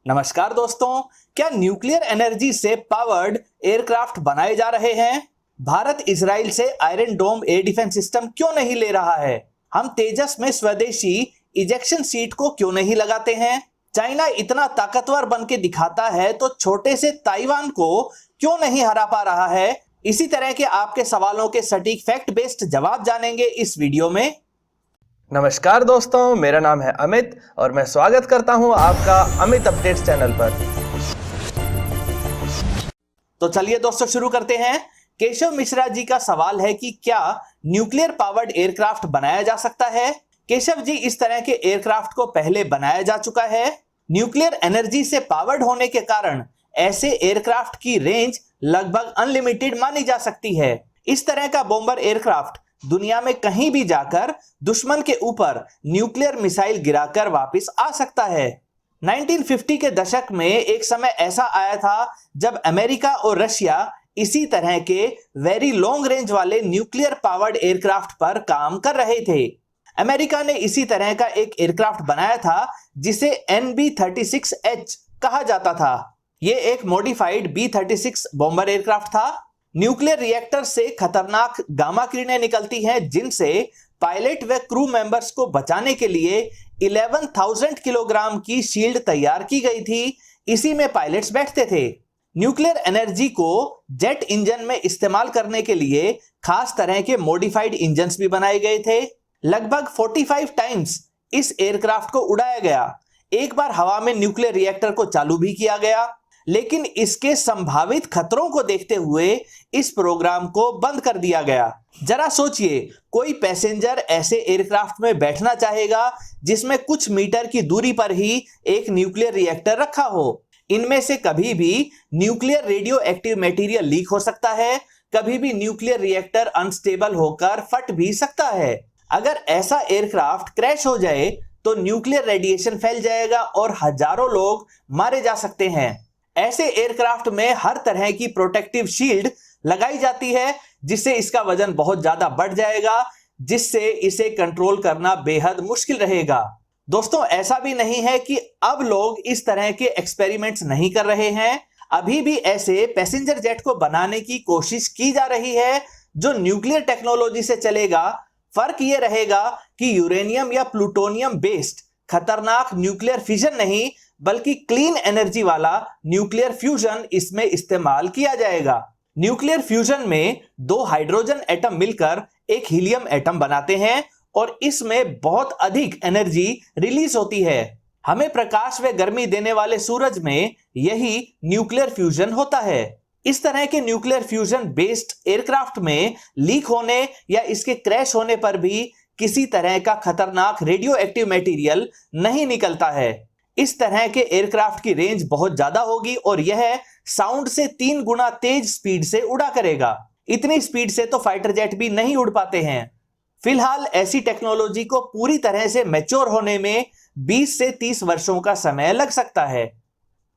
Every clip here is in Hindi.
नमस्कार दोस्तों, क्या न्यूक्लियर एनर्जी से पावर्ड एयरक्राफ्ट बनाए जा रहे हैं? भारत इजराइल से आयरन डोम एयर डिफेंस सिस्टम क्यों नहीं ले रहा है? हम तेजस में स्वदेशी इजेक्शन सीट को क्यों नहीं लगाते हैं? चाइना इतना ताकतवर बन के दिखाता है तो छोटे से ताइवान को क्यों नहीं हरा पा रहा है? इसी तरह के आपके सवालों के सटीक फैक्ट बेस्ड जवाब जानेंगे इस वीडियो में। नमस्कार दोस्तों, मेरा नाम है अमित और मैं स्वागत करता हूं आपका अमित अपडेट्स चैनल पर। तो चलिए दोस्तों शुरू करते हैं। केशव मिश्रा जी का सवाल है कि क्या न्यूक्लियर पावर्ड एयरक्राफ्ट बनाया जा सकता है? केशव जी, इस तरह के एयरक्राफ्ट को पहले बनाया जा चुका है। न्यूक्लियर एनर्जी से पावर्ड होने के कारण ऐसे एयरक्राफ्ट की रेंज लगभग अनलिमिटेड मानी जा सकती है। इस तरह का बॉम्बर एयरक्राफ्ट दुनिया में कहीं भी जाकर दुश्मन के ऊपर न्यूक्लियर मिसाइल गिराकर वापस आ सकता है। 1950 के दशक में एक समय ऐसा आया था जब अमेरिका और रशिया इसी तरह के वेरी लॉन्ग रेंज वाले न्यूक्लियर पावर्ड एयरक्राफ्ट पर काम कर रहे थे। अमेरिका ने इसी तरह का एक एयरक्राफ्ट बनाया था जिसे NB-36H कहा जाता था। यह एक मॉडिफाइड B-36 बॉम्बर एयरक्राफ्ट था। न्यूक्लियर रिएक्टर से खतरनाक गामा किरणें निकलती हैं जिनसे पायलट व क्रू मेंबर्स को बचाने के लिए 11,000 किलोग्राम की शील्ड तैयार की गई थी। इसी में पायलट्स बैठते थे। न्यूक्लियर एनर्जी को जेट इंजन में इस्तेमाल करने के लिए खास तरह के मॉडिफाइड इंजन्स भी बनाए गए थे। लगभग 45 टाइम्स इस एयरक्राफ्ट को उड़ाया गया। एक बार हवा में न्यूक्लियर रिएक्टर को चालू भी किया गया, लेकिन इसके संभावित खतरों को देखते हुए इस प्रोग्राम को बंद कर दिया गया। जरा सोचिए, कोई पैसेंजर ऐसे एयरक्राफ्ट में बैठना चाहेगा जिसमें कुछ मीटर की दूरी पर ही एक न्यूक्लियर रिएक्टर रखा हो। इनमें से कभी भी nuclear radio active material leak हो सकता है, कभी भी न्यूक्लियर रिएक्टर अनस्टेबल होकर फट भी सकता है। अगर ऐसा एयरक्राफ्ट क्रैश हो जाए तो न्यूक्लियर रेडिएशन फैल जाएगा और हजारों लोग मारे जा सकते हैं। ऐसे एयरक्राफ्ट में हर तरह की प्रोटेक्टिव शील्ड लगाई जाती है जिससे इसका वजन बहुत ज्यादा बढ़ जाएगा, जिससे इसे कंट्रोल करना बेहद मुश्किल रहेगा। दोस्तों, ऐसा भी नहीं है कि अब लोग इस तरह के एक्सपेरिमेंट्स नहीं कर रहे हैं। अभी भी ऐसे पैसेंजर जेट को बनाने की कोशिश की जा रही है जो न्यूक्लियर टेक्नोलॉजी से चलेगा। फर्क यह रहेगा कि यूरेनियम या प्लूटोनियम बेस्ड खतरनाक न्यूक्लियर फिजन नहीं बल्कि क्लीन एनर्जी वाला न्यूक्लियर फ्यूजन इसमें इस्तेमाल किया जाएगा। न्यूक्लियर फ्यूजन में दो हाइड्रोजन एटम मिलकर एक हीलियम एटम बनाते हैं और इसमें बहुत अधिक एनर्जी रिलीज होती है। हमें प्रकाश व गर्मी देने वाले सूरज में यही न्यूक्लियर फ्यूजन होता है। इस तरह के न्यूक्लियर फ्यूजन बेस्ड एयरक्राफ्ट में लीक होने या इसके क्रैश होने पर भी किसी तरह का खतरनाक रेडियो एक्टिव मटेरियल नहीं निकलता है। इस तरह के एयरक्राफ्ट की रेंज बहुत ज्यादा होगी और यह साउंड से 3 गुना तेज स्पीड से उड़ा करेगा। इतनी स्पीड से तो फाइटर जेट भी नहीं उड़ पाते हैं। फिलहाल ऐसी टेक्नोलॉजी को पूरी तरह से मैच्योर होने में 20 से 30 वर्षों का समय लग सकता है।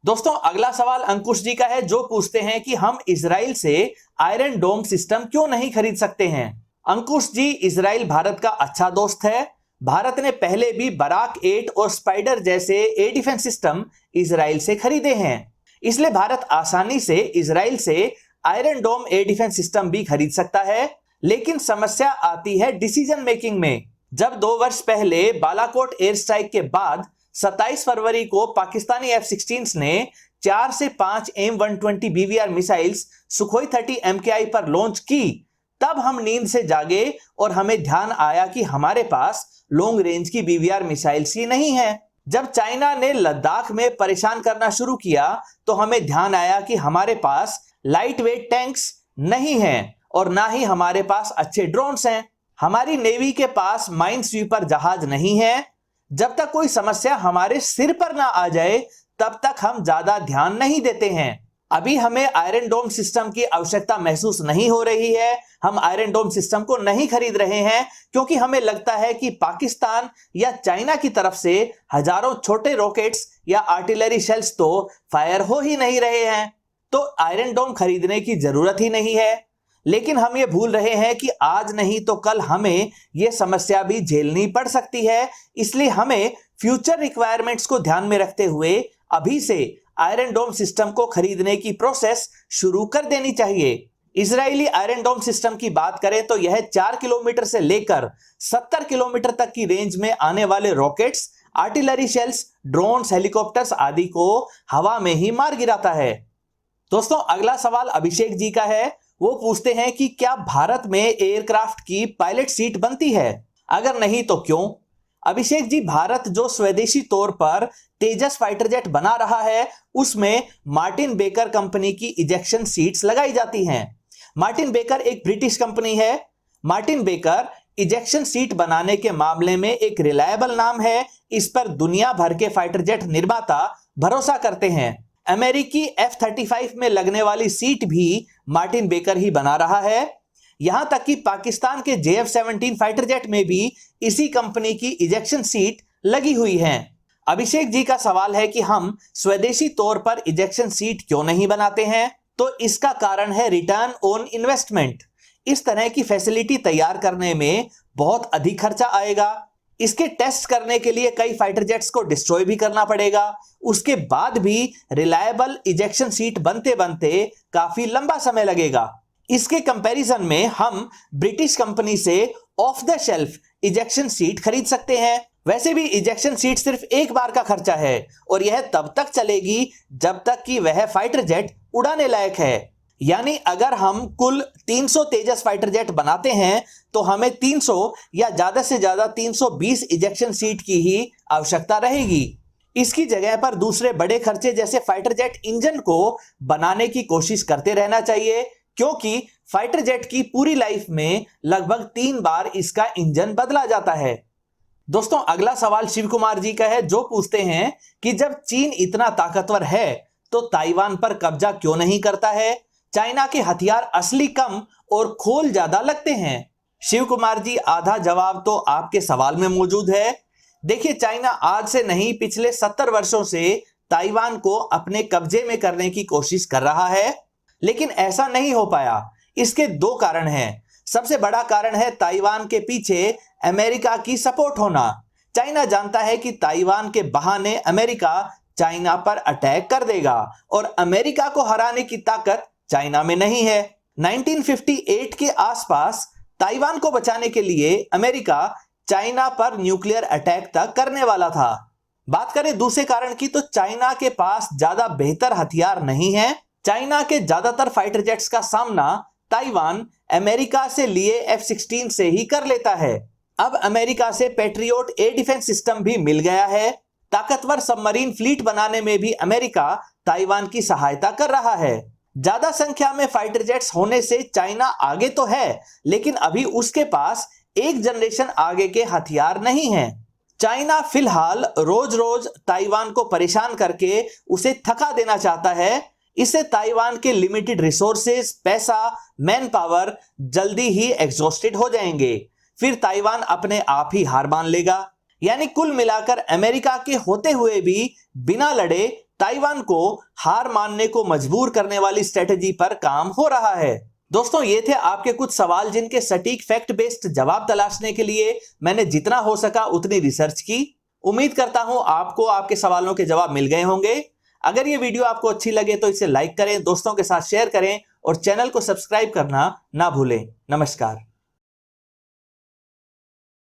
दोस्तों, अगला सवाल अंकुश जी का है जो पूछते हैं कि हम इजराइल से आयरन डोम सिस्टम क्यों नहीं खरीद सकते हैं। अंकुश जी, इजराइल भारत का अच्छा दोस्त है। भारत ने पहले भी बराक 8 और स्पाइडर जैसे एयर डिफेंस सिस्टम इजराइल से खरीदे हैं। इसलिए भारत आसानी से इजराइल से आयरन डोम एयर डिफेंस सिस्टम भी खरीद सकता है। लेकिन समस्या आती है डिसीजन मेकिंग में। जब 2 वर्ष पहले बालाकोट एयर स्ट्राइक के बाद 27 फरवरी को पाकिस्तानी F-16 ने 4 से 5 M120 BVR missiles Sukhoi 30 MKI पर लॉन्च की, तब हम नींद से जागे और हमें ध्यान आया कि हमारे पास लॉन्ग रेंज की BVR मिसाइल्स ही नहीं है। जब चाइना ने लद्दाख में परेशान करना शुरू किया तो हमें ध्यान आया कि हमारे पास लाइट वेट टैंक्स नहीं हैं और ना ही हमारे पास अच्छे ड्रोन्स हैं। हमारी नेवी के पास माइन स्वीपर जहाज नहीं है। जब तक कोई समस्या हमारे सिर पर ना आ जाए तब तक हम ज्यादा ध्यान नहीं देते हैं। अभी हमें आयरन डोम सिस्टम की आवश्यकता महसूस नहीं हो रही है। हम आयरन डोम सिस्टम को नहीं खरीद रहे हैं क्योंकि हमें लगता है कि पाकिस्तान या चाइना की तरफ से हजारों छोटे रॉकेट्स या आर्टिलरी शेल्स तो फायर हो ही नहीं रहे हैं, तो आयरन डोम खरीदने की जरूरत ही नहीं है। लेकिन हम ये भूल रहे हैं कि आज नहीं तो कल हमें ये समस्या भी झेलनी पड़ सकती है। इसलिए हमें फ्यूचर रिक्वायरमेंट्स को ध्यान में रखते हुए अभी से आयरन डोम सिस्टम को खरीदने की प्रोसेस शुरू कर देनी चाहिए। इजरायली आयरन डोम सिस्टम की बात करें तो यह 4 किलोमीटर से लेकर 70 किलोमीटर तक की रेंज में आने वाले rockets, artillery shells, drones, helicopters आदि को हवा में ही मार गिराता है। दोस्तों, अगला सवाल अभिषेक जी का है। वो पूछते हैं कि क्या भारत में एयरक्राफ्ट की पायलट सीट बनती है? अगर नहीं तो क्यों? अभिषेक जी, भारत जो स्वदेशी तौर पर तेजस फाइटर जेट बना रहा है उसमें मार्टिन बेकर कंपनी की इजेक्शन सीट्स लगाई जाती हैं। मार्टिन बेकर एक ब्रिटिश कंपनी है। मार्टिन बेकर इजेक्शन सीट बनाने के मामले में एक रिलायबल नाम है। इस पर दुनिया भर के फाइटर जेट निर्माता भरोसा करते हैं। अमेरिकी F-35 में लगने वाली सीट भी मार्टिन बेकर ही बना रहा है। यहां तक कि पाकिस्तान के JF-17 फाइटर जेट में भी इसी कंपनी की इजेक्शन सीट लगी हुई है। अभिषेक जी का सवाल है कि हम स्वदेशी तौर पर इजेक्शन सीट क्यों नहीं बनाते हैं? तो इसका कारण है रिटर्न ऑन इन्वेस्टमेंट। इस तरह की फैसिलिटी तैयार करने में बहुत अधिक खर्चा आएगा। इसके टेस्ट करने के लिए कई फाइटर जेट्स को डिस्ट्रॉय भी करना पड़ेगा। उसके बाद भी रिलायबल इजेक्शन सीट बनते बनते काफी लंबा समय लगेगा। इसके कंपैरिजन में हम ब्रिटिश कंपनी से of the shelf ejection seat खरीद सकते हैं। वैसे भी इजेक्शन सीट सिर्फ एक बार का खर्चा है और यह तब तक चलेगी जब तक कि वह फाइटर जेट उड़ाने लायक है। यानी अगर हम कुल 300 तेजस फाइटर जेट बनाते हैं तो हमें 300 या ज्यादा से ज्यादा 320 इजेक्शन सीट की ही आवश्यकता रहेगी। इसकी जगह पर दूसरे बड़े खर्चे जैसे फाइटर जेट इंजन को बनाने की कोशिश करते रहना चाहिए, क्योंकि फाइटर जेट की पूरी लाइफ में लगभग 3 बार इसका इंजन बदला जाता है। दोस्तों, अगला सवाल शिव कुमार जी का है, जो पूछते हैं कि जब चीन इतना ताकतवर है तो ताइवान पर कब्जा क्यों नहीं करता है? चाइना के हथियार असली कम और खोल ज्यादा लगते हैं। शिव कुमार जी, आधा जवाब तो आपके सवाल में मौजूद है। देखिए, चाइना आज से नहीं पिछले 70 वर्षों से ताइवान को अपने कब्जे में करने की कोशिश कर रहा है, लेकिन ऐसा नहीं हो पाया। इसके 2 कारण हैं। सबसे बड़ा कारण है ताइवान के पीछे अमेरिका की सपोर्ट होना। चाइना जानता है कि ताइवान के बहाने अमेरिका चाइना पर अटैक कर देगा और अमेरिका को हराने की ताकत चाइना में नहीं है। 1958 के आसपास ताइवान को बचाने के लिए अमेरिका चाइना पर न्यूक्लियर अटैक तक करने वाला था। बात करें दूसरे कारण की, तो चाइना के पास ज्यादा बेहतर हथियार नहीं है। चाइना के ज्यादातर फाइटर जेट्स का सामना ताइवान अमेरिका से लिए F-16 से ही कर लेता है। अब अमेरिका से पैट्रियोट एयर डिफेंस सिस्टम भी मिल गया है। ताकतवर सबमरीन फ्लीट बनाने में भी अमेरिका ताइवान की सहायता कर रहा है। ज्यादा संख्या में फाइटर जेट्स होने से चाइना आगे तो है, लेकिन अभी उसके पास एक जनरेशन आगे के हथियार नहीं हैं। चाइना फिलहाल रोज रोज ताइवान को परेशान करके उसे थका देना चाहता है। इससे ताइवान के लिमिटेड रिसोर्सेज, पैसा, मैन पावर जल्दी ही एग्जॉस्टेड हो जाएंगे। फिर ताइवान अपने आप ही हार मान लेगा। यानी कुल मिलाकर अमेरिका के होते हुए भी बिना लड़े ताइवान को हार मानने को मजबूर करने वाली स्ट्रेटेजी पर काम हो रहा है। दोस्तों, ये थे आपके कुछ सवाल जिनके सटीक फैक्ट बेस्ड जवाब तलाशने के लिए मैंने जितना हो सका उतनी रिसर्च की। उम्मीद करता हूं आपको आपके सवालों के जवाब मिल गए होंगे। अगर ये वीडियो आपको अच्छी लगे तो इसे लाइक करें, दोस्तों के साथ शेयर करें और चैनल को सब्सक्राइब करना ना भूलें। नमस्कार।